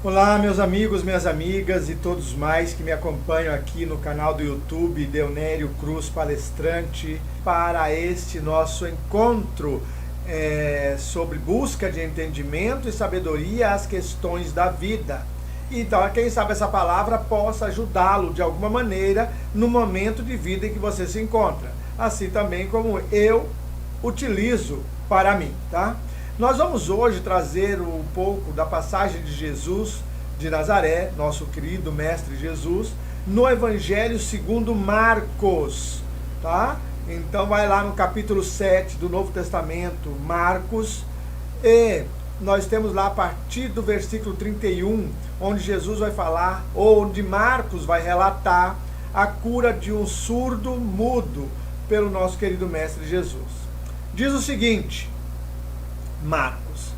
Olá, meus amigos, minhas amigas e todos mais que me acompanham aqui no canal do YouTube Deonério Cruz Palestrante para este nosso encontro sobre busca de entendimento e sabedoria às questões da vida. Então, quem sabe essa palavra possa ajudá-lo de alguma maneira no momento de vida em que você se encontra, assim também como eu utilizo para mim, tá? Nós vamos hoje trazer um pouco da passagem de Jesus de Nazaré, nosso querido Mestre Jesus, no Evangelho segundo Marcos, tá? Então vai lá no capítulo 7 do Novo Testamento, Marcos, e nós temos lá a partir do versículo 31, onde Jesus vai falar, ou onde Marcos vai relatar a cura de um surdo mudo pelo nosso querido Mestre Jesus. Diz o seguinte, Marcos: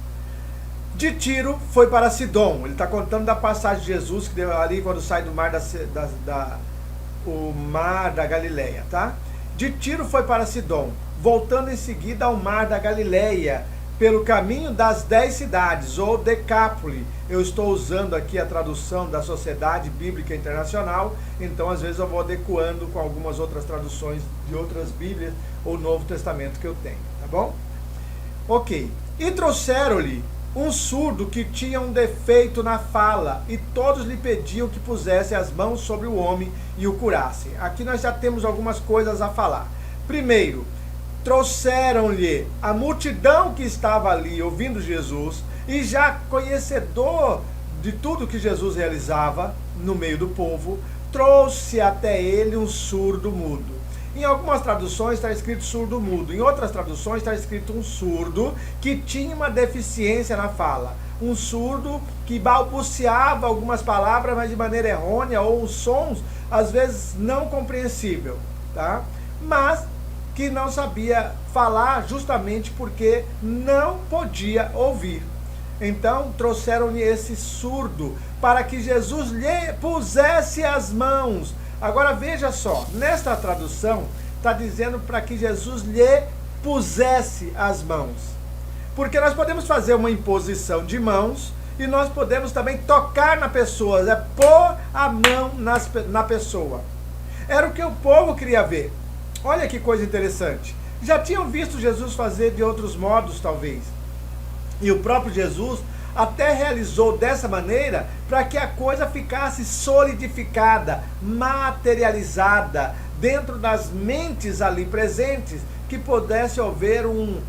de Tiro foi para Sidom. Ele está contando da passagem de Jesus, que deu ali quando sai do mar o mar da Galileia, tá? De Tiro foi para Sidom, voltando em seguida ao mar da Galileia, pelo caminho das 10 cidades, ou Decápole. Eu estou usando aqui a tradução da Sociedade Bíblica Internacional, então às vezes eu vou adequando com algumas outras traduções de outras Bíblias ou Novo Testamento que eu tenho, tá bom? Ok. E trouxeram-lhe um surdo que tinha um defeito na fala, e todos lhe pediam que pusesse as mãos sobre o homem e o curassem. Aqui nós já temos algumas coisas a falar. Primeiro, trouxeram-lhe a multidão que estava ali ouvindo Jesus, e já conhecedor de tudo que Jesus realizava no meio do povo, trouxe até ele um surdo mudo. Em algumas traduções está escrito surdo mudo, em outras traduções está escrito um surdo que tinha uma deficiência na fala. Um surdo que balbuciava algumas palavras, mas de maneira errônea, ou sons, às vezes, não compreensível, tá? Mas que não sabia falar justamente porque não podia ouvir. Então trouxeram-lhe esse surdo para que Jesus lhe pusesse as mãos. Agora veja só, nesta tradução está dizendo para que Jesus lhe pusesse as mãos. Porque nós podemos fazer uma imposição de mãos e nós podemos também tocar na pessoa, pôr a mão na pessoa. Era o que o povo queria ver. Olha que coisa interessante. Já tinham visto Jesus fazer de outros modos, talvez. E o próprio Jesus até realizou dessa maneira para que a coisa ficasse solidificada, materializada dentro das mentes ali presentes, que pudesse haver um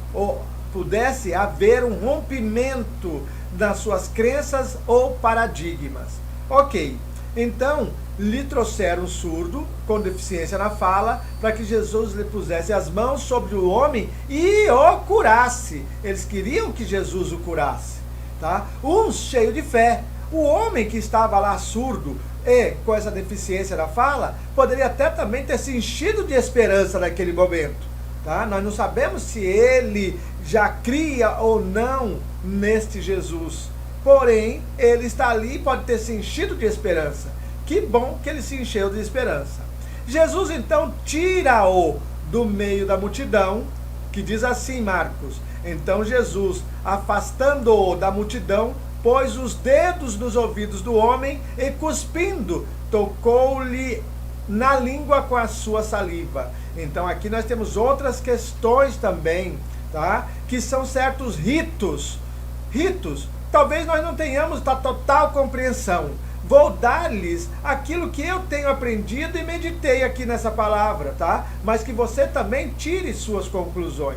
rompimento das suas crenças ou paradigmas. Ok, então lhe trouxeram um surdo com deficiência na fala para que Jesus lhe pusesse as mãos sobre o homem e o curasse. Eles queriam que Jesus o curasse. Tá? Um cheio de fé. O homem que estava lá surdo e com essa deficiência na fala, poderia até também ter se enchido de esperança naquele momento. Tá? Nós não sabemos se ele já cria ou não neste Jesus. Porém, ele está ali e pode ter se enchido de esperança. Que bom que ele se encheu de esperança. Jesus então tira-o do meio da multidão, que diz assim, Marcos: então Jesus, afastando-o da multidão, pôs os dedos nos ouvidos do homem e, cuspindo, tocou-lhe na língua com a sua saliva. Então aqui nós temos outras questões também, tá? Que são certos ritos. Talvez nós não tenhamos a total compreensão. Vou dar-lhes aquilo que eu tenho aprendido e meditei aqui nessa palavra, tá? Mas que você também tire suas conclusões.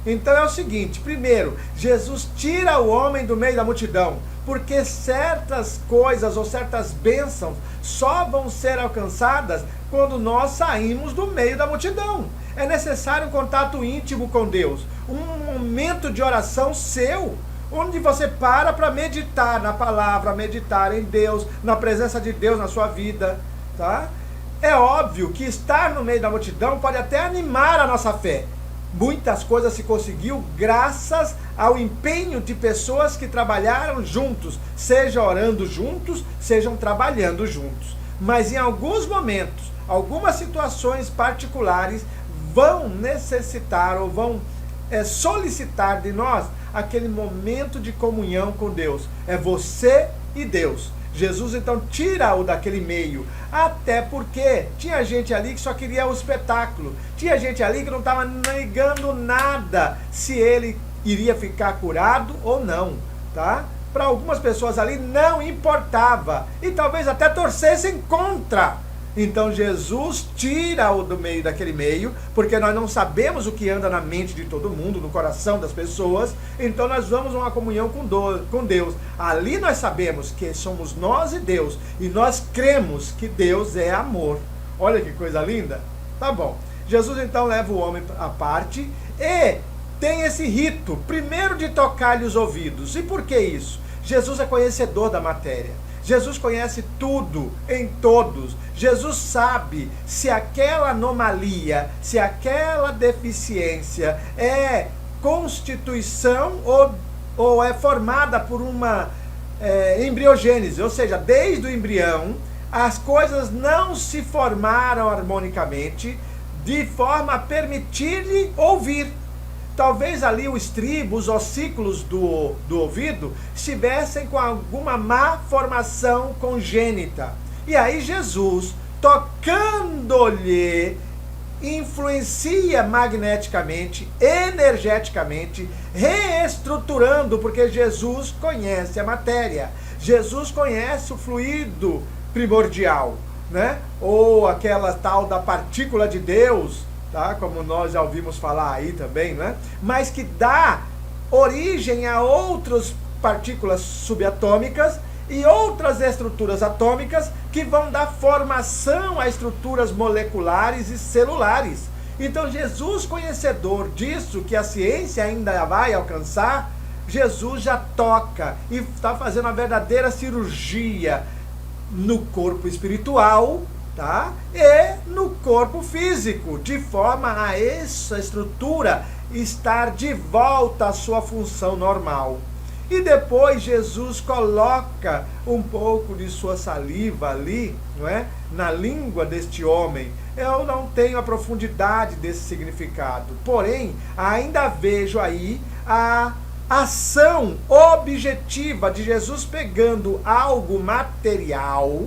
Então é o seguinte, primeiro, Jesus tira o homem do meio da multidão, porque certas coisas ou certas bênçãos só vão ser alcançadas quando nós saímos do meio da multidão. É necessário um contato íntimo com Deus, um momento de oração seu, onde você para meditar na palavra, meditar em Deus, na presença de Deus na sua vida, tá? É óbvio que estar no meio da multidão pode até animar a nossa fé. Muitas coisas se conseguiu graças ao empenho de pessoas que trabalharam juntos, seja orando juntos, sejam trabalhando juntos. Mas em alguns momentos, algumas situações particulares vão necessitar ou vão solicitar de nós aquele momento de comunhão com Deus. É você e Deus. Jesus então tira-o daquele meio, até porque tinha gente ali que só queria o espetáculo, tinha gente ali que não estava ligando nada se ele iria ficar curado ou não, tá? Para algumas pessoas ali não importava, e talvez até torcessem contra. Então Jesus tira-o do meio daquele meio, porque nós não sabemos o que anda na mente de todo mundo, no coração das pessoas, então nós vamos a uma comunhão com Deus. Ali nós sabemos que somos nós e Deus, e nós cremos que Deus é amor. Olha que coisa linda. Tá bom. Jesus então leva o homem à parte e tem esse rito, primeiro de tocar-lhe os ouvidos. E por que isso? Jesus é conhecedor da matéria. Jesus conhece tudo em todos. Jesus sabe se aquela anomalia, se aquela deficiência é constituição ou é formada por uma embriogênese. Ou seja, desde o embrião, as coisas não se formaram harmonicamente de forma a permitir-lhe ouvir. Talvez ali o estribo, os ossículos do ouvido estivessem com alguma má formação congênita. E aí Jesus, tocando-lhe, influencia magneticamente, energeticamente, reestruturando, porque Jesus conhece a matéria. Jesus conhece o fluido primordial, né? Ou aquela tal da partícula de Deus, tá? Como nós já ouvimos falar aí também, né? Mas que dá origem a outras partículas subatômicas e outras estruturas atômicas que vão dar formação a estruturas moleculares e celulares. Então Jesus, conhecedor disso, que a ciência ainda vai alcançar, Jesus já toca e está fazendo uma verdadeira cirurgia no corpo espiritual, tá? E no corpo físico, de forma a essa estrutura estar de volta à sua função normal. E depois Jesus coloca um pouco de sua saliva ali, não é? Na língua deste homem. Eu não tenho a profundidade desse significado, porém ainda vejo aí a ação objetiva de Jesus pegando algo material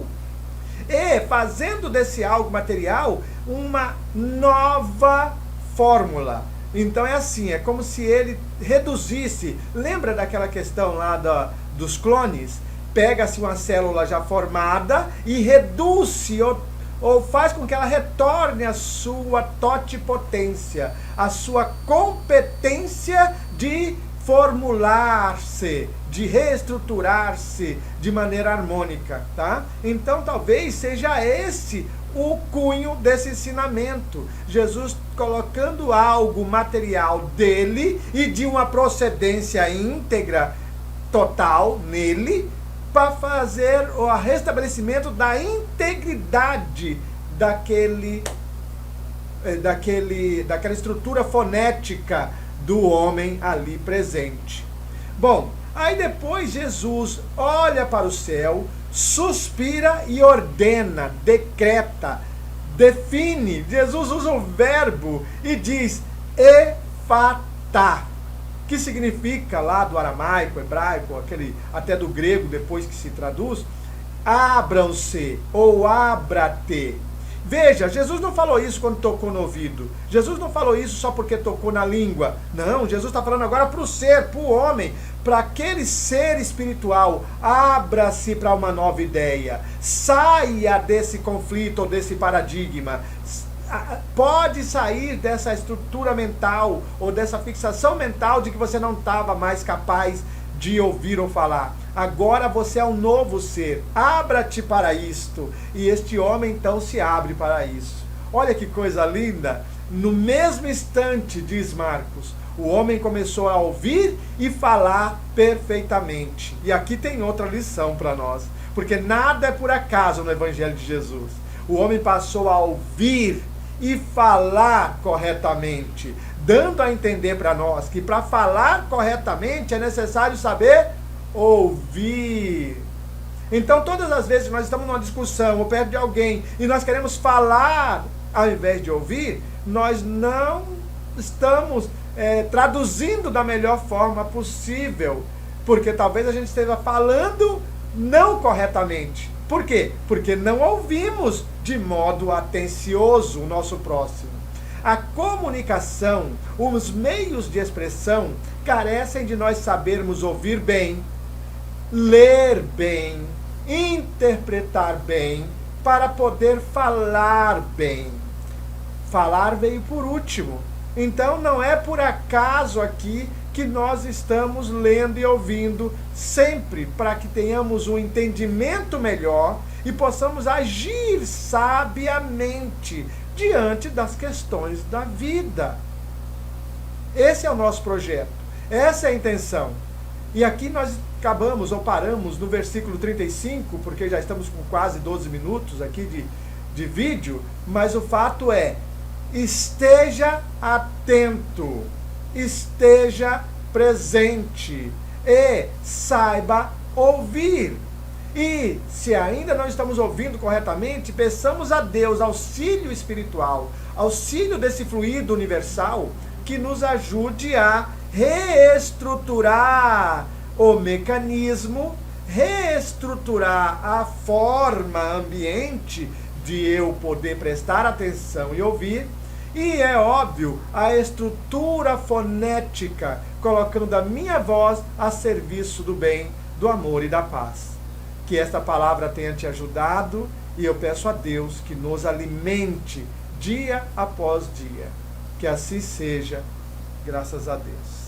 e fazendo desse algo material uma nova fórmula. Então é assim, é como se ele reduzisse, lembra daquela questão lá dos clones? Pega-se uma célula já formada e reduz ou faz com que ela retorne à sua totipotência, à sua competência de formular-se, de reestruturar-se de maneira harmônica, tá? Então talvez seja esse o cunho desse ensinamento. Jesus colocando algo material dele e de uma procedência íntegra, total, nele, para fazer o restabelecimento da integridade daquela estrutura fonética do homem ali presente. Bom, aí depois Jesus olha para o céu, suspira e ordena, decreta, define. Jesus usa o verbo e diz efatá, que significa lá do aramaico, hebraico, aquele até do grego depois que se traduz, abram-se ou abra-te. Veja, Jesus não falou isso quando tocou no ouvido. Jesus não falou isso só porque tocou na língua. Não, Jesus está falando agora para o ser, para o homem, para aquele ser espiritual. Abra-se para uma nova ideia. Saia desse conflito ou desse paradigma. Pode sair dessa estrutura mental ou dessa fixação mental de que você não estava mais capaz de ouvir ou falar. Agora você é um novo ser. Abra-te para isto. E este homem então se abre para isso. Olha que coisa linda. No mesmo instante, diz Marcos, o homem começou a ouvir e falar perfeitamente. E aqui tem outra lição para nós. Porque nada é por acaso no Evangelho de Jesus. O homem passou a ouvir e falar corretamente, dando a entender para nós que para falar corretamente é necessário saber ouvir. Então todas as vezes que nós estamos numa discussão ou perto de alguém e nós queremos falar ao invés de ouvir, nós não estamos traduzindo da melhor forma possível, porque talvez a gente esteja falando não corretamente. Por quê? Porque não ouvimos de modo atencioso o nosso próximo. A comunicação, os meios de expressão, carecem de nós sabermos ouvir bem, ler bem, interpretar bem, para poder falar bem. Falar veio por último. Então não é por acaso aqui que nós estamos lendo e ouvindo sempre para que tenhamos um entendimento melhor e possamos agir sabiamente diante das questões da vida. Esse é o nosso projeto, essa é a intenção. E aqui nós acabamos ou paramos no versículo 35, porque já estamos com quase 12 minutos aqui de vídeo, mas o fato é, esteja atento, esteja presente e saiba ouvir. E se ainda não estamos ouvindo corretamente, peçamos a Deus auxílio espiritual, auxílio desse fluido universal que nos ajude a reestruturar o mecanismo, reestruturar a forma ambiente de eu poder prestar atenção e ouvir. E é óbvio, a estrutura fonética, colocando a minha voz a serviço do bem, do amor e da paz. Que esta palavra tenha te ajudado e eu peço a Deus que nos alimente dia após dia. Que assim seja, graças a Deus.